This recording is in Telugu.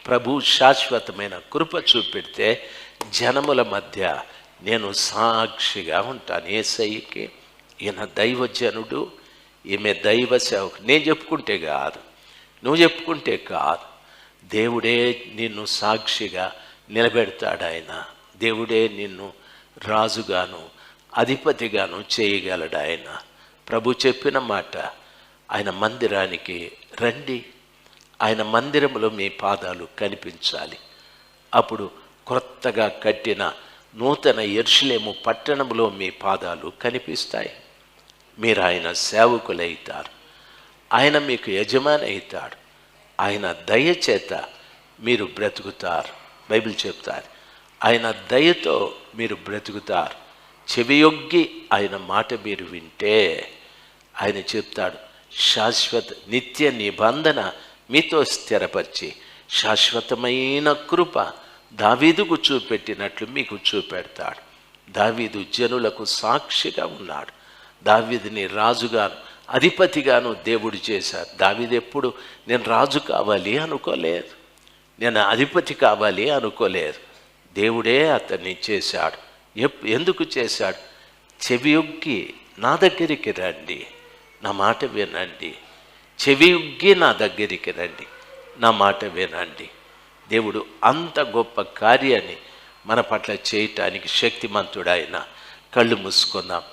ప్రభు శాశ్వతమైన కృప చూపెడితే జనముల మధ్య నేను సాక్షిగా ఉంటాను. యేసయ్యకి ఈయన దైవజనుడు, ఈమె దైవ సేవకు. నేను చెప్పుకుంటే కాదు, నువ్వు చెప్పుకుంటే కాదు, దేవుడే నిన్ను సాక్షిగా నిలబెడతాడు. ఆయన దేవుడే నిన్ను రాజుగాను అధిపతిగాను చేయగలడు. ఆయన ప్రభు చెప్పిన మాట, ఆయన మందిరానికి రండి, ఆయన మందిరంలో మీ పాదాలు కనిపించాలి. అప్పుడు క్రొత్తగా కట్టిన నూతన యెరూషలేము పట్టణంలో మీ పాదాలు కనిపిస్తాయి. మీరు ఆయన సేవకులైతారు, ఆయన మీకు యజమాని అవుతాడు, ఆయన దయచేత మీరు బ్రతుకుతారు. బైబిల్ చెప్తారు, ఆయన దయతో మీరు బ్రతుకుతారు. చెవియొగ్గి ఆయన మాట మీరు వింటే ఆయన చెప్తాడు, శాశ్వత నిత్య నిబంధన మీతో స్థిరపరిచి శాశ్వతమైన కృప దావీదుకు చూపెట్టినట్లు మీకు చూపెడతాడు. దావీదు జనులకు సాక్షిగా ఉన్నాడు. దావీదుని రాజుగాను అధిపతిగాను దేవుడు చేశారు. దావీదు ఎప్పుడు నేను రాజు కావాలి అనుకోలేదు, నేను అధిపతి కావాలి అనుకోలేదు. దేవుడే అతన్ని చేశాడు. ఎందుకు చేశాడు? చెవియొగ్గి నా దగ్గరికి రండి, నా మాట వినండి. చెవియొగ్గి నా దగ్గరికి రండి, నా మాట వినండి. దేవుడు అంత గొప్ప కార్యాన్ని మన పట్ల చేయటానికి శక్తిమంతుడైన. కళ్ళు మూసుకుందాం.